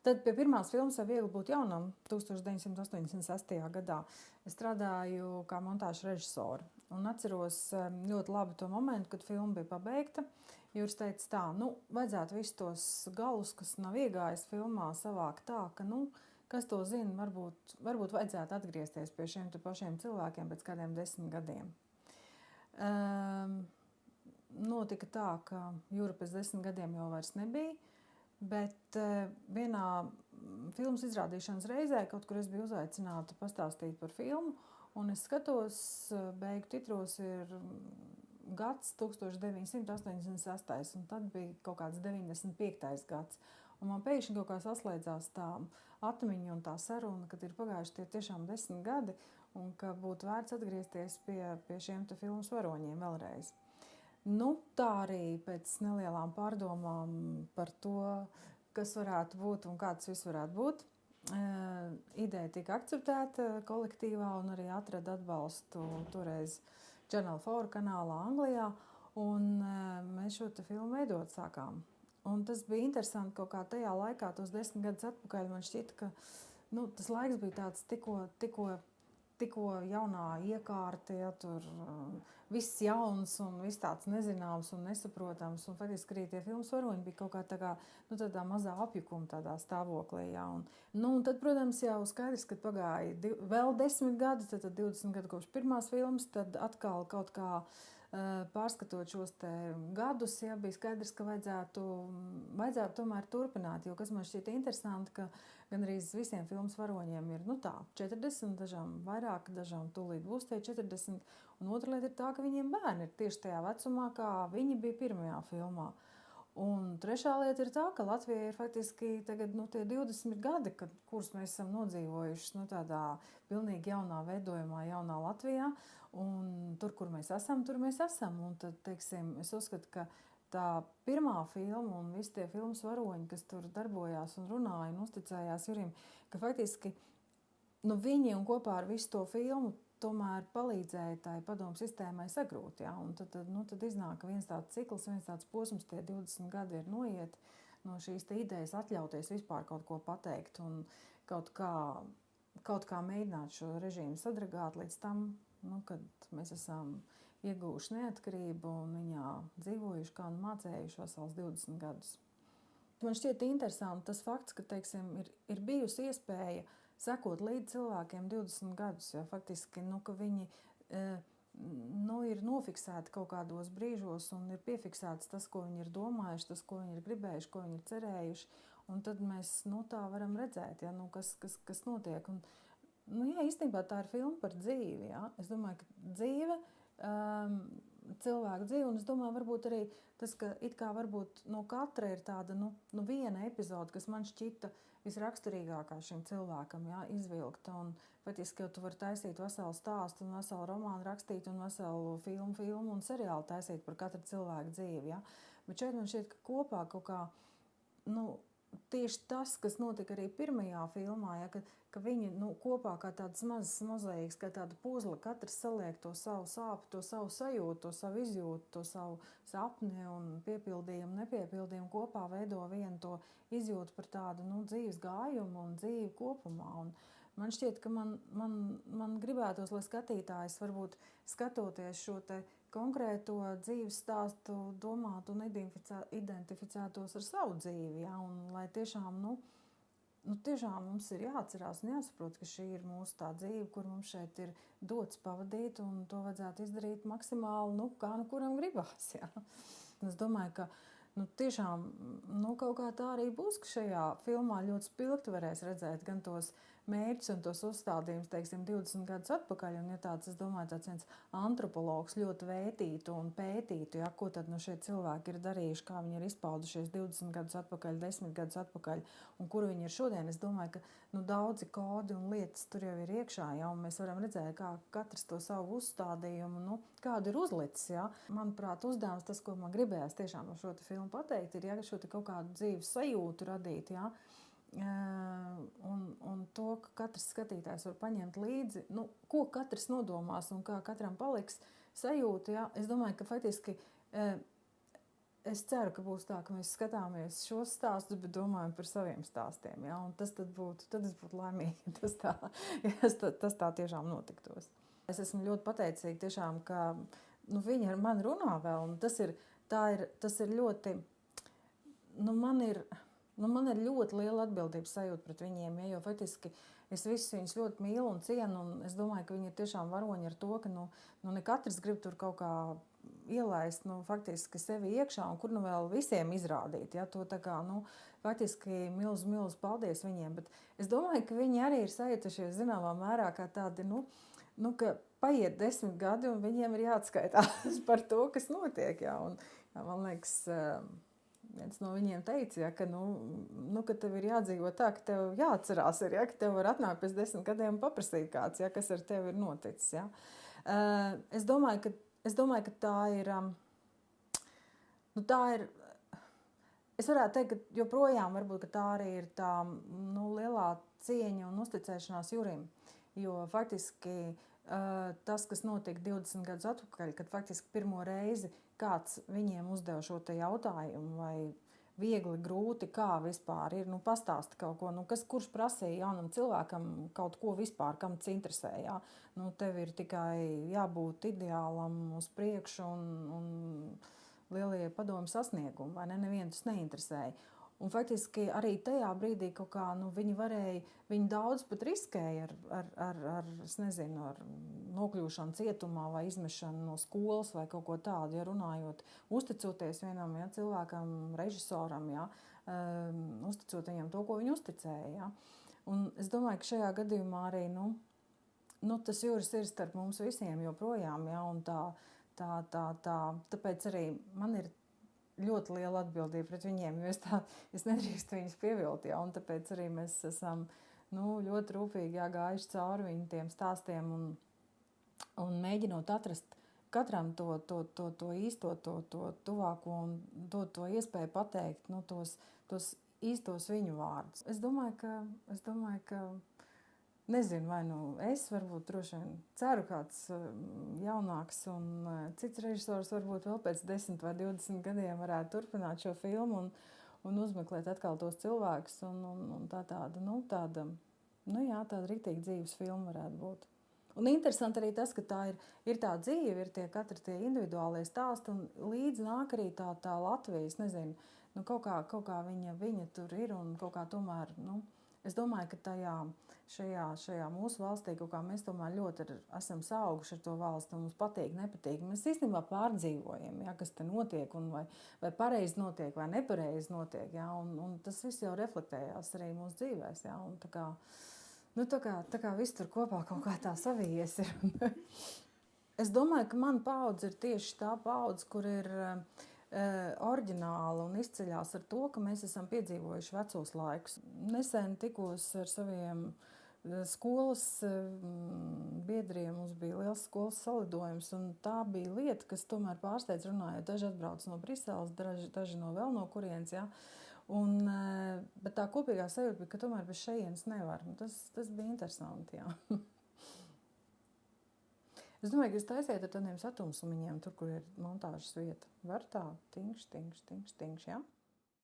Tad pie pirmās filmas jau viegli būt jaunam, 1986. gadā. Es strādāju kā montāžas režisore un atceros ļoti labi to momentu, kad filma bija pabeigta. Jūras teica tā, vajadzētu visus tos galus, kas nav iegājis filmā, savākt tā, ka, kas to zina, varbūt vajadzētu atgriezties pie šiem pašiem cilvēkiem pēc kādiem 10 gadiem. Notika tā, ka Jūra pēc 10 gadiem jau vairs nebija, bet vienā filmas izrādīšanas reizē, kaut kur es biju uzaicināta pastāstīt par filmu, un es skatos, beigu titros ir gads 1986, un tad bija kaut kāds 95. gads. Un man pēkšņi kaut kā saslēdzās tā atmiņa un tā saruna, kad ir pagājuši tie tiešām 10 gadi, un ka būtu vērts atgriezties pie šiem te filmas varoņiem vēlreiz. Tā arī pēc nelielām pārdomām par to, kas varētu būt un kā tas viss varētu būt, ideja tika akceptēta kolektīvā un arī atrada atbalstu toreiz Channel 4 kanālā Anglijā, un mēs šo te filmu veidot sākām. Un tas bija interesanti kaut kā tajā laikā, tos 10 gadus atpakaļ, man šķita, ka tas laiks bija tāds tikko jaunā iekārta, ja, tur viss jauns un viss tāds nezināms un nesaprotams, un faktiski arī tie filmas varoņi bija kaut kā tādā mazā apjukuma tādā stāvoklī, ja, un tad, protams, jau skaidrs, kad pagāja vēl 10 gadi, tad 20 gadu kopš pirmās filmas, tad atkal kaut kā pārskatot šos te gadus, ja, bija skaidrs, ka vajadzētu tomēr turpināt, jo kas man šķiet interesanti, ka gan arī visiem filmas varoņiem ir 40, dažām vairāk, dažām tūlīt būs tie 40, un otra lieta ir tā, ka viņiem bērni ir tieši tajā vecumā, kā viņi bija pirmajā filmā. Un trešā lieta ir tā, ka Latvijai ir faktiski tagad tie 20 gadi, kurus mēs esam nodzīvojuši tādā pilnīgi jaunā veidojumā, jaunā Latvijā, un tur, kur mēs esam, tur mēs esam. Un tad, teiksim, es uzskatu, ka tā pirmā filma un visi tie filmas varoņi, kas tur darbojās un runāja un uzticējās Jurim, ka faktiski viņi un kopā ar visu to filmu tomēr palīdzēja tai padomu sistēmai sagrūt. Ja? Un tad iznāk, ka viens tāds cikls, viens tāds posms, tie 20 gadi ir noiet no šīs idejas atļauties vispār kaut ko pateikt un kaut kā mēģināt šo režīmu sadragāt līdz tam, kad mēs esam ieguvuši neatkarību un viņā dzīvojuši kā un mācējuši vesels 20 gadus. Man šķiet interesanti tas fakts, ka, teiksim, ir bijusi iespēja sekot līdz cilvēkiem 20 gadus, jo faktiski, ka viņi ir nofiksēti kaut kādos brīžos un ir piefiksēts tas, ko viņi ir domājuši, tas, ko viņi ir gribējuši, ko viņi ir cerējuši, un tad mēs, tā varam redzēt, ja, kas notiek. Un, jā, īstenībā tā ir filma par dzīvi, ja. Es domāju, ka dzīve, cilvēku dzīvi, un es domāju, varbūt arī tas, ka it kā varbūt no katra ir tāda, viena epizode, kas man šķita visraksturīgākā šim cilvēkam, jā, izvilkta, un faktiski jau tu vari taisīt veselu stāstu un veselu romānu rakstīt un veselu filmu un seriālu taisīt par katru cilvēku dzīvi, jā. Bet šeit man šķiet, ka kopā kaut kā, tieši tas, kas notika arī pirmajā filmā, ja, ka viņi kopā kā tādas mazas mozaīkas, kā tāda puzle, katrs saliek to savu sāpi, to savu sajūtu, to savu izjūtu, to savu sapni un piepildījumu, nepiepildījumu kopā veido vienu to izjūtu par tādu dzīves gājumu un dzīvi kopumā. Un man šķiet, ka man gribētos, lai skatītājs varbūt skatoties šo te konkrēto dzīves stāstu domāt un identificētos ar savu dzīvi, ja, un lai tiešām, tiešām mums ir jāatcerās un jāsaprot, ka šī ir mūsu tā dzīve, kur mums šeit ir dots pavadīt, un to vajadzētu izdarīt maksimāli, kā kuram gribās, ja. Es domāju, ka tiešām, kaut kā tā arī būs, ka šajā filmā ļoti spilgti varēs redzēt gan tos mērķus un tos uzstādījumus, teiksim, 20 gadus atpakaļ, un ja tāds, es domāju, tāds viens antropologs ļoti vētītu un pētītu, ja, ko tad šie cilvēki ir darījuši, kā viņi ir izpaudušies 20 gadus atpakaļ, 10 gadus atpakaļ, un kur viņi ir šodien. Es domāju, ka daudzi kodi un lietas tur jau ir iekšā, ja, un mēs varam redzēt, kā katrs to savu uzstādījumu, kādu ir uzlicis, ja. Manuprāt, uzdevums tas, ko man gribējās tiešām ar šo filmu pateikt, ir, ja, šo kaut kādu dzīves sajūtu radīt, ja, un to, ka katrs skatītājs var paņemt līdzi, ko katrs nodomās un kā katram paliks sajūta, ja. Es domāju, ka faktiski Es ceru, ka būs tā, ka mēs skatāmies šos stāstus, bet domājam par saviem stāstiem. Ja? Un tas tad es būtu laimīga, ja tas tā tiešām notiktos. Es esmu ļoti pateicīga tiešām, ka viņi ar mani runā vēl. Tas ir ļoti, man ir ļoti liela atbildības sajūta pret viņiem, ja, jo faktiski es visus viņus ļoti mīlu un cienu, un es domāju, ka viņi ir tiešām varoņi ar to, ka ne katrs grib tur kaut kā ielaist, faktiski sevi iekšā, un kur vēl visiem izrādīt, ja, to tā kā, faktiski milz paldies viņiem, bet es domāju, ka viņi arī ir sajutušies zināmā mērā kā tādi, ka paiet 10 gadi, un viņiem ir jāatskaitās par to, kas notiek, ja, un man liekas, viens no viņiem teica, ja, ka tev ir jādzīvo tā, ka tev jāatcerās, ja, ka tev var atnākt pēc 10 gadiem un paprasīt kāds, ja, kas ar tevi ir noticis. Ja. Es domāju, ka tā ir, es varētu teikt, ka joprojām varbūt, ka tā arī ir tā lielā cieņa un uzticēšanās Jurim, jo faktiski tas, kas notika 20 gadus atpakaļ, kad faktiski pirmo reizi kāds viņiem uzdeva šo te jautājumu, vai viegli, grūti, kā vispār ir, pastāsti kaut ko, kurš prasīja jaunam cilvēkam kaut ko vispār, kam tas interesē, jā. Tev ir tikai jābūt ideālam uz priekšu un lielie padomu sasniegumi, vai ne, nevienu tas neinteresēja. Un faktiski arī tajā brīdī kaut kā, viņi daudz pat riskēja es nezinu, ar nokļūšanu cietumā vai izmešanu no skolas vai kaut ko tādu, ja runājot, uzticoties vienam, ja, cilvēkam, režisoram, ja, uzticot viņam to, ko viņi uzticēja, ja. Un es domāju, ka šajā gadījumā arī, tas Juris ir starp mums visiem joprojām, ja, un tāpēc arī man ir ļoti liela atbildība pret viņiem, jo es nedrīkstu viņus pievilt, ja, un tāpēc arī mēs esam ļoti rūpīgi gājuši cauri viņu tiem stāstiem un mēģinot atrast katram to īsto, to tuvāko un dot to iespēju pateikt, tos īstos viņu vārdus. Es domāju, ka nezinu, vai es varbūt droši vien ceru kāds jaunāks un cits režisors varbūt vēl pēc 10 vai 20 gadiem varētu turpināt šo filmu un uzmeklēt atkal tos cilvēkus un tāda rītīga dzīves filma varētu būt. Un interesanti arī tas, ka tā ir tā dzīve, ir katri tie individuālie stāsti un līdz nāk arī tā Latvijas, nezinu, kaut kā viņa tur ir un kaut kā tomēr, es domāju, ka šajā mūsu valstī kaut kā mēs tomēr ļoti esam sauguši ar to valsti un mums patīk, nepatīk. Mēs īstenībā pārdzīvojam, ja, kas te notiek un vai pareizi notiek vai nepareizi notiek, ja, un tas viss jau reflektējās arī mūsu dzīvēs, ja, un tā kā viss tur kopā kaut kā tā savijies ir. Es domāju, ka mana paudze ir tieši tā paudze, kur ir oriģināla un izceļās ar to, ka mēs esam piedzīvojuši vecos laikus. Nesen tikos ar saviem skolas biedriem, mums bija liels skolas salidojums, un tā bija lieta, kas tomēr pārsteidz runājot. Daži atbrauc no Briseles, daži no vēl no kurienes, ja. Bet tā kopīgā sajūta bija, ka tomēr bez šejienes nevar. Tas bija interesanti, jā. Es domāju, ka jūs taisiet ar tādiem satumsumiņiem, tur, kur ir montāžas vieta. Var tā, tinkš, jā?